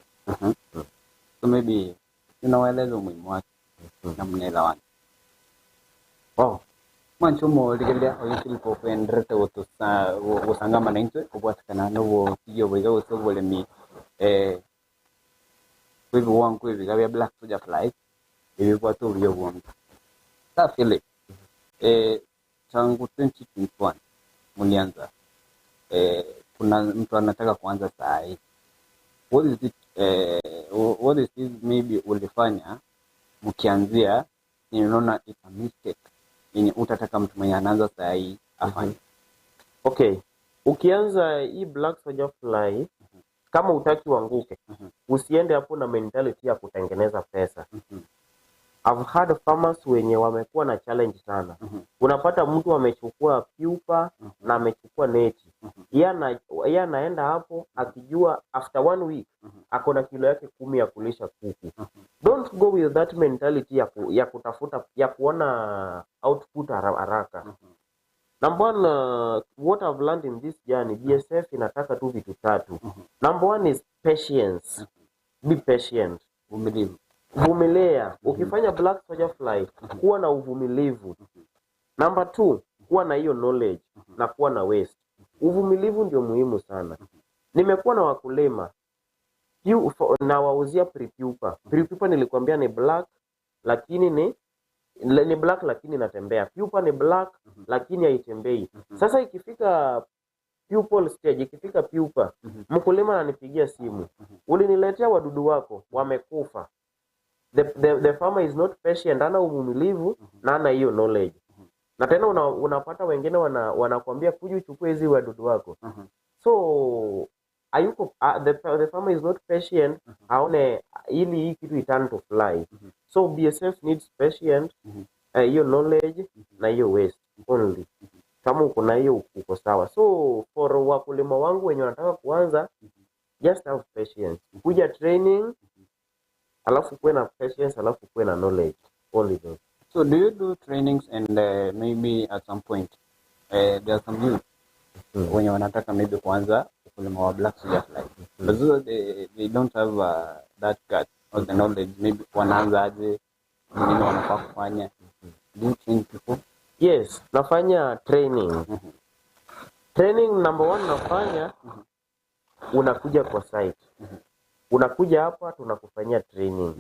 So maybe unawaeleza umuhimu wake na mnaelewana. Wow. Mwancho mo ligelea oyitili po kwendrete wosangama na intwe kubwatakana no tiyo bwiga wosobole mi kwibi wangu kwibi gabya black soldier fly ibi bwato byo bwongo ta Philip tangu 2021 mulianza kuna mtu anataka kuanza saa hii. What is it maybe ulifanya mkianzia unaona it's a mistake yenye utataka mtu mwenye anaanza saa hii afanye? Okay. Ukianza hii black soldier fly, kama utaki uanguke, usiende hapo na mentality ya kutengeneza pesa. I've had farmers wenye wamekuwa na challenge sana. Unapata mtu amechukua pupa na amechukua neti. Yeye anaenda hapo akijua after 1 week ako na kilo yake 10 ya kulisha kuku. Don't go with that mentality ya kutafuta ya kuona output haraka. Number one, what I've learned in this journey, BSF inataka tu vitu tatu. Number one is patience. Be patient. Vumilia. Ukifanya black soldier fly, kuwa na uvumilivu. Number 2, kuwa na hiyo knowledge na kuwa na waste. Uvumilivu ndio muhimu sana. Nimekuwa na wakulima na wauzia pre-pupa. Pre-pupa nilikwambia ni black lakini ni black lakini inatembea. Pupa ni black lakini haitembei. Sasa ikifika pupal stage, ikifika pupa, mkulima ananipigia simu. Uliniletea wadudu wako wamekufa. The farmer is not patient, ana uvumilivu na ana hiyo knowledge. Na tena unapata wengine wanakuambia kuja uchukue hizi wadudu wako. So ayuko the farmer is not patient, aone ili hii kitu iturn to fly. So BSF needs patient, hiyo knowledge na hiyo waste only. Kama uko na hiyo uko sawa. So for wakulima wangu wenye wanataka kuanza, just have patience. Kuja training, alafu kuwe na patience, alafu kuwe na knowledge. Only those. So do you do trainings and maybe at some point there are some youth wenye wanataka maybe kuanza ukulima wa black soldier fly, but they don't have that gut or the knowledge, maybe wanaanza aje, nini wanafaa kufanya? Do you train people? Yes, nafanya training. Training number 1 nafanya, unakuja kwa site. Unakuja hapa tunakufanyia training.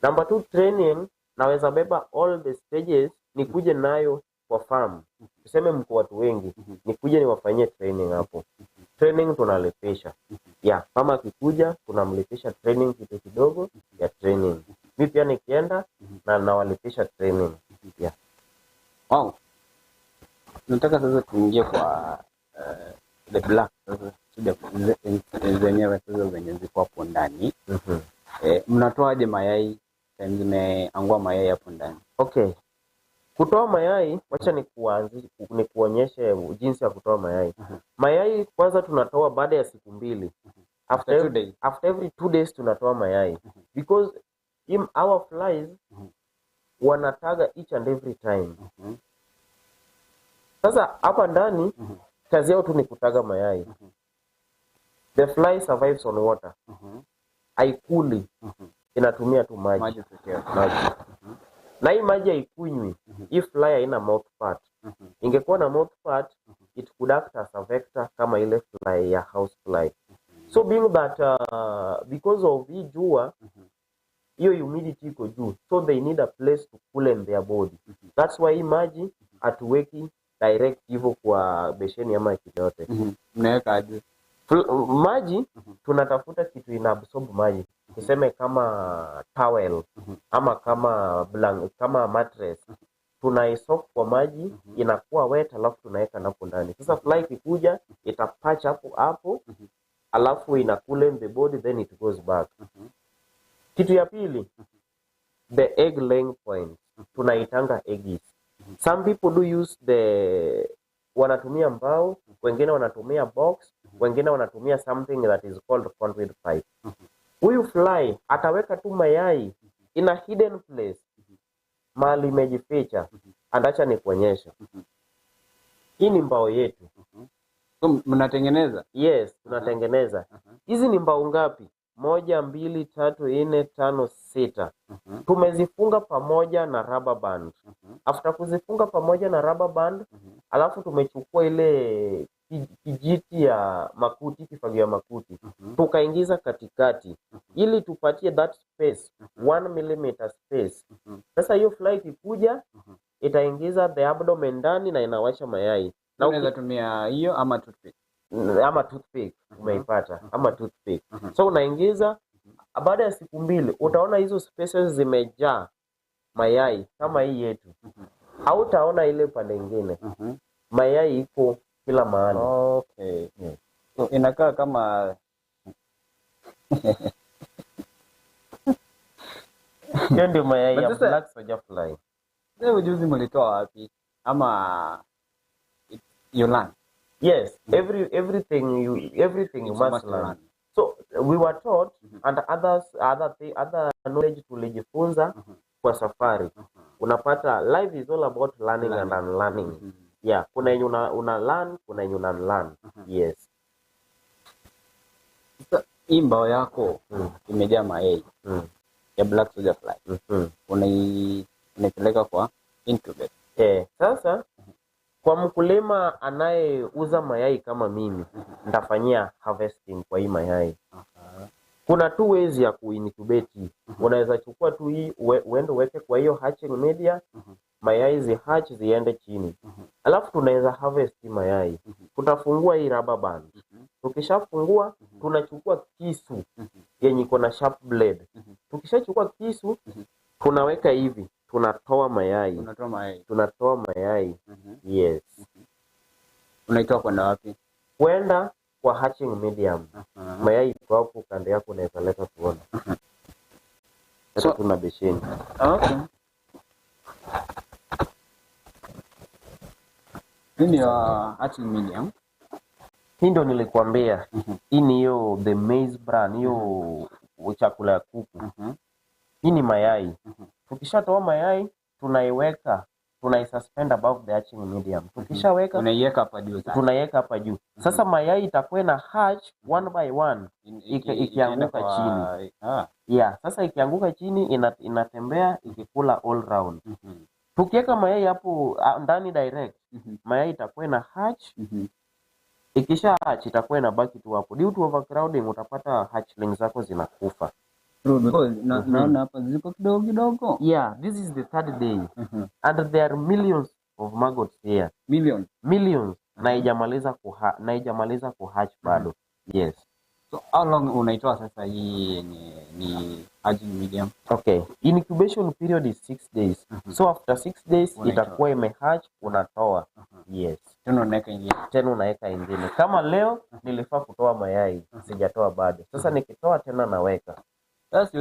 Number 2 training, naweza beba all the stages nikuje nayo kwa farm. tuseme mko watu wengi, nikuje niwafanyie training hapo. Training tunalipisha. Yeah, kama akikuja tunamlipisha training kitu kidogo ya training. Mimi pia nikienda na nawalipisha training. Yeah. Wow. Nataka sasa tuingie kwa the black sasa zenyewe sasa zenye ziko hapo ndani. Mnatoaje mayai? Zimeangua mayai hapo ndani. Okay. Kutoa mayai, wacha nikuonyeshe jinsi ya kutoa mayai. Mayai kwanza tunatoa baada ya siku 2. After every 2 days tunatoa mayai. Because our flies wanataga each and every time. Sasa hapa ndani kazi yao tu ni kutaga mayai. The fly survives on water. Haikuli. Inatumia tu maji. Maji pekee. Maji. Na hii maji haikunywi. Hii fly haina mouth part. Ingekuwa na mouth part, it could act as a vector kama ile fly ya house fly. So being that because of hii jua, hiyo humidity iko juu, so they need a place to cool their body. That's why hii maji hatuweki direct hivyo kwa besheni ama kitu yote. Mnaweka aje? Maji tunatafuta kitu ina absorb maji. Tuseme kama towel ama kama mattress. Tunaisoak kwa maji, inakuwa wet, alafu tunaweka napo ndani. Sasa fly ikikuja itapatch hapo alafu ina cool the body, then it goes back. Kitu ya pili, the egg laying point. Tunaitanga eggs. Some people do use wanatumia mbao, wengine wanatumia box, wengine wanatumia something that is called conduit pipe. Huyu fly ataweka tu mayai in a hidden place, mahali imejificha. Andacha nikuonyesha. Hii ni mbao yetu. So mnatengeneza? Yes, tunatengeneza. Hizi ni mbao ngapi? 1, 2, 3, 4, 5, 6. Tumezifunga pamoja na rubber band. After kuzifunga pamoja na rubber band, alafu tumechukua ile kijiti ya makuti, kifagio ya makuti, tukaingiza katikati ili tupatie that space, 1 millimeter space. Sasa hiyo fly ikikuja itaingiza the abdomen ndani na inawasha mayai. Na unaweza tumia hiyo ama toothpick. Ama toothpick umeipata, ama toothpick. So unaingiza, baada ya siku 2 utaona hizo spaces zimejaa mayai kama hii yetu. Hautaona ile pande nyingine. Mayai iko kila mahali. Okay. So inakaa kama hiyo ndio mayai ya black soldier fly. Leo ujuzi mlitoa wapi? Ama you learn? Yes, everything you must learn. So we were taught and other knowledge tulijifunza kwa safari. Unapata life is all about learning and unlearning. Yeah, kuna yenye una learn, kuna yenye una unlearn. Yes. So hii mbao yako imejaa mayai ya black soldier fly. Unaipeleka kwa incubator. Sasa kwa mkulima anayeuza mayai kama mimi, nitafanyia harvesting kwa hii mayai. Kuna 2 ways ya kuincubate. Unaweza chukua tu hii uende uweke kwa hiyo hatching media, mayai zihatch ziende chini. Alafu tunaweza harvest mayai. Tutafungua hii rubber band. Tukishafungua tunachukua kisu yenye iko na sharp blade. Tukishachukua kisu tunaweka hivi, tunatoa mayai. Tunatoa mayai. Yes. Unaitoa kwenda wapi? Kwenda kwa hatching medium. Mayai iko hapo kando yako, unaweza leta tuone. So tuna besheni. Okay. Hii ni hatching medium. Hii ndio nilikwambia. Hii ni hiyo the maize bran, hiyo chakula ya kuku. Hii ni mayai. Tukishatoa mayai tunaiweka, tunaisuspend above the hatching medium. Tukishaweka unaiweka hapa juu. Tunaiweka hapa juu. Sasa mayai itakuwa na hatch one by one ikianguka chini. Yeah, sasa ikianguka chini inatembea ikikula all round. Tukiweka mayai hapo ndani direct, mayai itakuwa na hatch. Ikisha hatch itakuwa na baki tu hapo. Due to overcrowding utapata hatchlings zako zinakufa. Naona hapa ziko kidogo kidogo. Yeah, this is the 3rd day. And there are millions of maggots here. Millions. Na haijamaliza kuhatch bado. Yes. So how long unaitoa sasa hii ni hatching medium? Okay. Incubation period is 6 days. So after 6 days itakuwa imehatch, unatoa. Yes. Tena unaweka ingine. Kama leo nilifaa kutoa mayai, sijatoa bado. Sasa nikitoa tena naweka. Sasa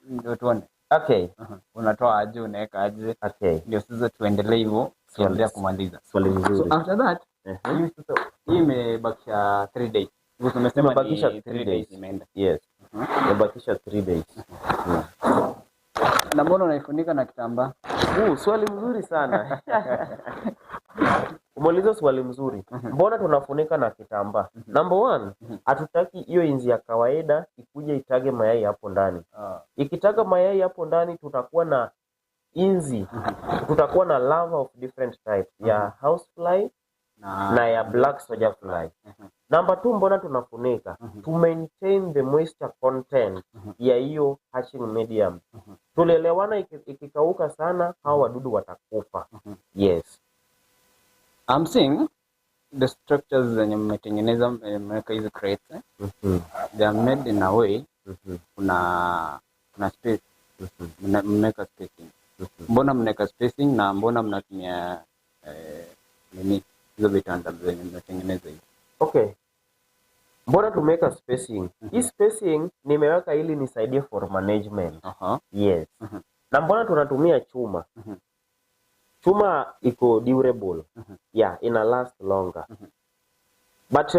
ndio tuone. Okay. Unatoa aje, unaweka aje? Okay. Ndio sasa tuendelee hivyo, tuendelee kumaliza. Swali nzuri. So after that, hii imebakisha 3 days. Tumesema Imebakisha 3 days imeenda. Yes. Imebakisha 3 days. Na mbona unaifunika na kitambaa? Swali mzuri sana. Umeuliza swali mzuri. Mbona tunafunika na kitambaa? Number 1, hatutaki hiyo inzi ya kawaida ikuje itage mayai hapo ndani. Ikitaga mayai hapo ndani tutakuwa na inzi. Tutakuwa na larva of different types ya housefly na ya black soldier fly. Number 2, mbona tunafunika? To maintain the moisture content ya hiyo hatching medium. Tulielewana ikikauka sana hao wadudu watakufa. Yes. I'm seeing the structures zenye mmetengeneza, mmeweka hizo crates. They are made in a way kuna space. Mmeweka spacing. Mbona mnaweka spacing na mbona mnatumia hizo vitanda zenye mmetengeneza hivi? Okay. Mbona tumeweka spacing? Hii spacing nimeweka ili nisaidie for management. Yes. Na mbona tunatumia chuma? Chuma iko durable. Yeah, ina last longer. But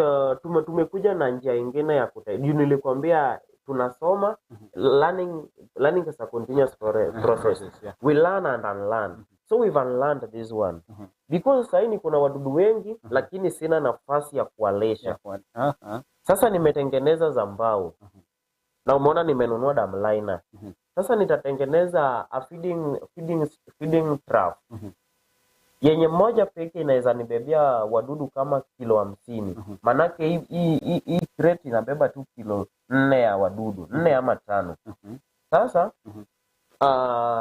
tumekuja na njia nyingine ya nilikwambia tunasoma, learning is a continuous process. We learn and unlearn. So we've unlearned this one. Because saini kuna wadudu wengi lakini sina nafasi ya kuwalesha. Sasa nimetengeneza za mbao. Na umeona nimenunua dam liner. Sasa nitatengeneza a feeding trap. Yenye moja pekee inaweza nibebea wadudu kama kilo 50. Manake hii crate inabeba tu kilo 4 ya wadudu, 4 ama 5. Sasa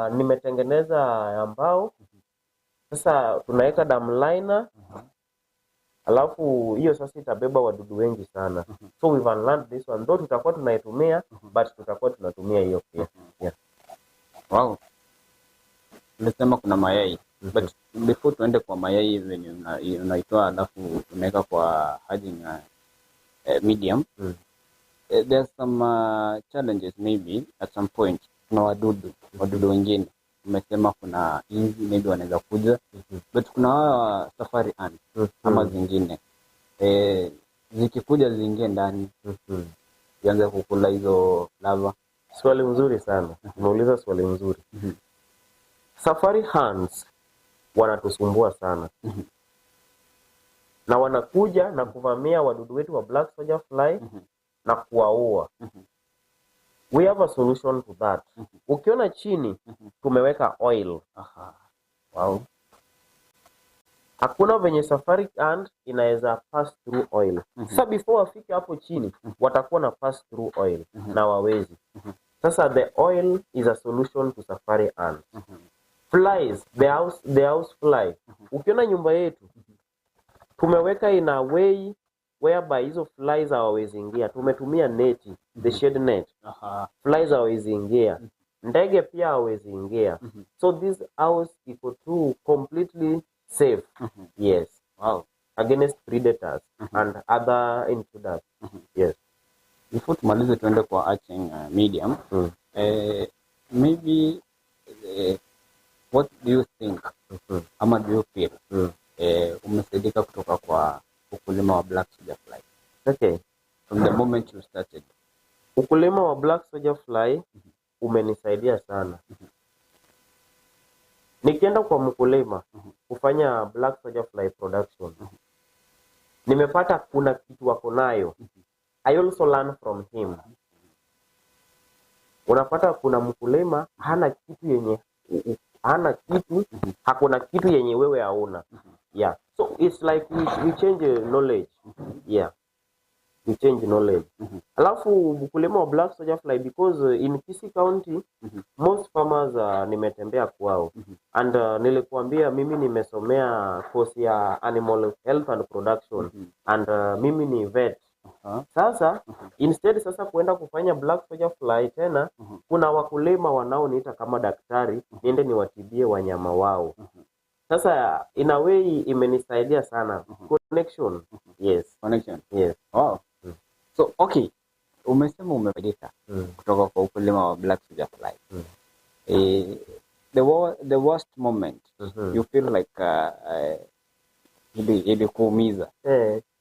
nimetengeneza ya mbao. Sasa tunaweka dam liner. Alafu hiyo sasa itabeba wadudu wengi sana. So we've unlearned this one. Though tutakuwa tunaitumia but tutakuwa tunatumia hiyo pia. Yeah. Wow. Nilisema kuna mayai. But before tuende kwa mayai venye unaitoa alafu unaweka kwa hatching medium. There's some challenges maybe at some point. Kuna wadudu wengine. Umesema kuna inzi maybe wanaweza kuja. But kuna safari ants ama zingine. Zikikuja ziingie ndani. Zianze kukula hizo lava. Swali mzuri sana. Umeuliza swali mzuri. Safari ants wanatusumbua sana. Na wanakuja na kuvamia wadudu wetu wa black soldier fly na kuwaua. We have a solution to that. Ukiona chini tumeweka oil. Wow. Hakuna venye safari ant inaweza pass through oil. Sasa before wafike hapo chini watakuwa na pass through oil na wawezi. Sasa the oil is a solution to safari ant. Flies, the house fly. Ukiona nyumba yetu tumeweka in a way whereby hizo flies hawawezi ingia. Tumetumia neti, the shade net. Flies hawawezi ingia. Ndege pia hawawezi ingia. So this house iko tu completely safe. Yes. Wow. Against predators and other intruders. Yes. Before tumalize tuende kwa hatching medium. Maybe what do you think? Ama do you feel? Umesaidika kutoka kwa ukulima wa black soldier fly? Okay. From the moment you started. Ukulima wa black soldier fly umenisaidia sana. Nikienda kwa mkulima kufanya black soldier fly production. Nimepata kuna kitu wako nayo. I also learn from him. Unapata kuna mkulima hana kitu yenye hakuna kitu yenye wewe hauna. Yeah. So it's like we change knowledge. Yeah. to change knowledge. Alafu ukulima wa black soldier fly, because in Kisii County most farmers nimetembea kwao and nilikuambia mimi nimesomea course ya animal health and production and mimi ni vet. Sasa instead sasa kuenda kufanya black soldier fly tena, kuna wakulima wanaoniita kama daktari niende niwatibie wanyama wao. Sasa in a way imenisaidia sana. Connection. Yes. Connection. Yes. Wow. So okay, umesema umefaidika kutoka kwa ukulima wa black soldier fly. The worst moment you feel like ili kuumiza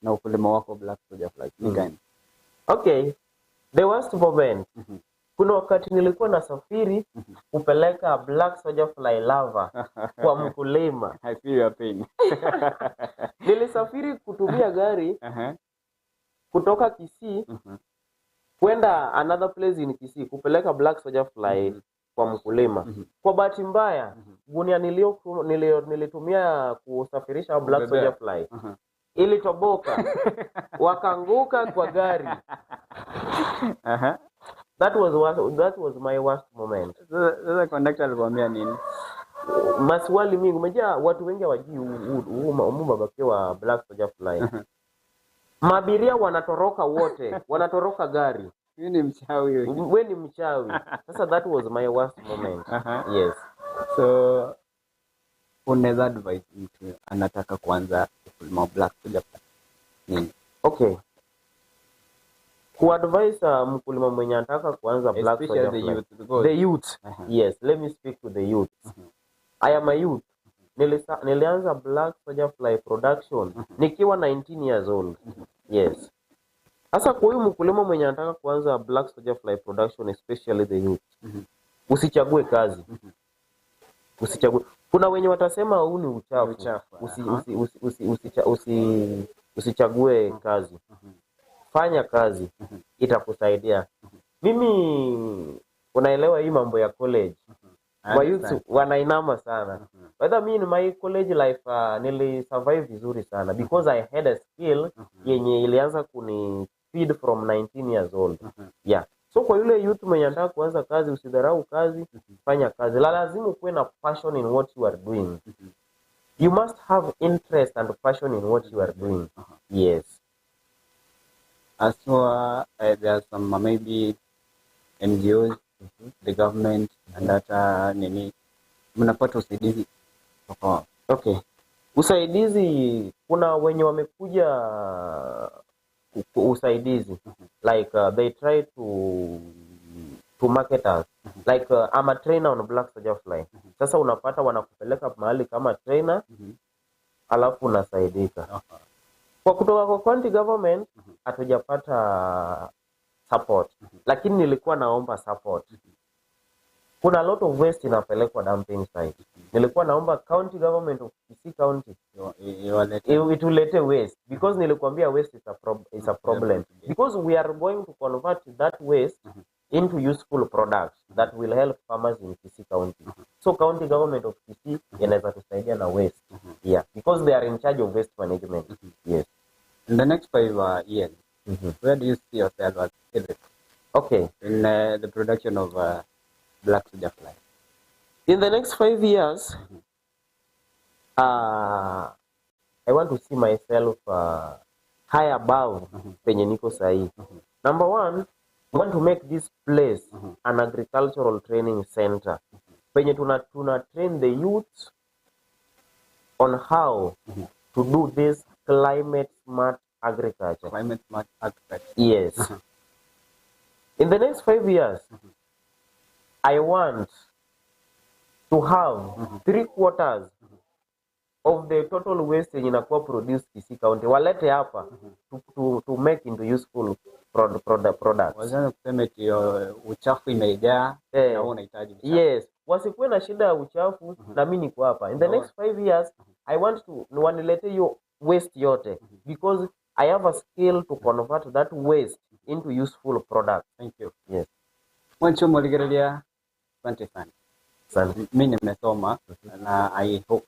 na ukulima wako black soldier fly ni gani? Okay, the worst moment. Kuna wakati nilikuwa nasafiri kupeleka black soldier fly larva kwa mkulima. I feel your pain. Nilisafiri kutumia gari kutoka Kisii kwenda another place in Kisii kupeleka black soldier fly kwa mkulima. Kwa bahati mbaya, gunia nilitumia kusafirisha black soldier fly ilitoboka, wakaanguka kwa gari. That was my worst moment. Sasa conductor alikwambia nini? Maswali mingi, umejaa watu wengi hawajui mabakio wa black soldier fly. Mabiria wanatoroka wote, wanatoroka gari. Wewe ni mchawi wewe. Wewe ni mchawi. Sasa that was my worst moment. Yes. So unaweza advise mtu anataka kuanza ukulima black soldier fly nini? Okay. Kuadvise mkulima mwenye anataka kuanza black soldier fly. The youth. Yes, let me speak to the youth. I am a youth. Nilianza black soldier fly production nikiwa 19 years old. Yes. Sasa kwa huyu mkulima mwenye anataka kuanza black soldier fly production, especially the youth, usichague kazi. Usichague. Kuna wenye watasema huu ni uchafu. Usichague kazi. Fanya kazi, itakusaidia. Mimi unaelewa hii mambo ya college. Wa youth wanainama sana. But I mean my college life nilisurvive vizuri sana because I had a skill yenye ilianza kuni feed from 19 years old. Yeah. So kwa yule youth mwenye anataka kuanza kazi, usidharau kazi, fanya kazi. Lazima kuwe na passion in what you are doing. You must have interest and passion in what you are doing. Yes. So there are some maybe NGOs, the government and that nini mnapata usaidizi kutoka. Okay. Usaidizi, kuna wenye wamekuja usaidizi like they try to market us like I'm a trainer on black soldier fly. Sasa unapata wanakupeleka mahali kama trainer alafu unasaidika. Kwa kutoka kwa county government hatujapata support, lakini nilikuwa naomba support. Kuna a lot of waste inapelekwa dumping site. Nilikuwa naomba county government of Kisii County itulete waste, because nilikwambia waste is a problem because we are going to convert that waste into useful products that will help farmers in Kisii County. So county government of Kisii inaweza tusaidia na waste. Yeah, because they are in charge of waste management. Yes. In the next 5 years, where do you see yourself as Edric? Okay. In the production of black soldier fly. In the next 5 years, I want to see myself high above penye niko sahi. Number one, I want to make this place an agricultural training center. Penye tuna train the youth on how to do this climate smart agriculture. Climate smart agriculture. Yes. In the next 5 years, I want to have 3/4 of the total waste inakuwa produced Kisii County walete hapa to make into useful products. Wazana kusema eti uchafu imejaa na unahitaji uchafu. Yes, wasikuwe na shida ya uchafu na mimi niko hapa. In the next 5 years, I want to wanilete hiyo waste yote because I have a skill to convert that waste into useful products. Thank you. Yes. Mwancho mwaligerelia, asante sana. Asante. Mimi nimesoma na I hope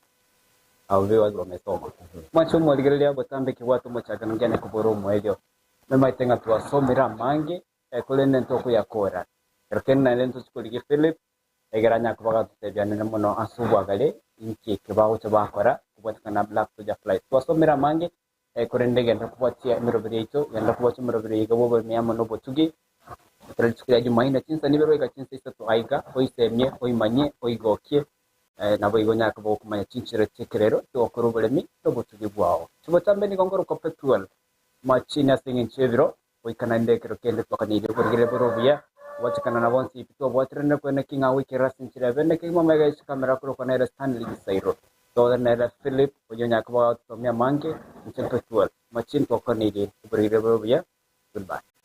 our viewers wamesoma. Mwancho mwaligerelia botambe kiwatu mochaka ngene kuboro mwelio. mema itenga twasomera mangi kulene ntoko yakora erkenna lento sikuligi Philip egeranya kubaga tutebyane muno asubwagale inki kibaho cyabakora kubwatikana Black Soldier Flight twasomera mangi kurende genda kubwatia mirobiri ito yenda kubwatia mirobiri igabo miyamo no botugi Tukiya Jumaine chinsa nibero ikachinsa isatu aiga oisemye oimanye oigokie nabo igonya kabo kumanya chinchire chekerero twokoro bulemi tobotugi bwao tubotambe ni gongoro ko petrol machina singin cheviro oikana ndekero kende twakanire burgire borobia watikana na bonsi pito botrende ko nekinga wikira sinchire bende kimo mega kamera ko na Stanley Sairo to na Philip ojonya kabo tomya manke chinsa petrol machin twakanire burgire borobia goodbye.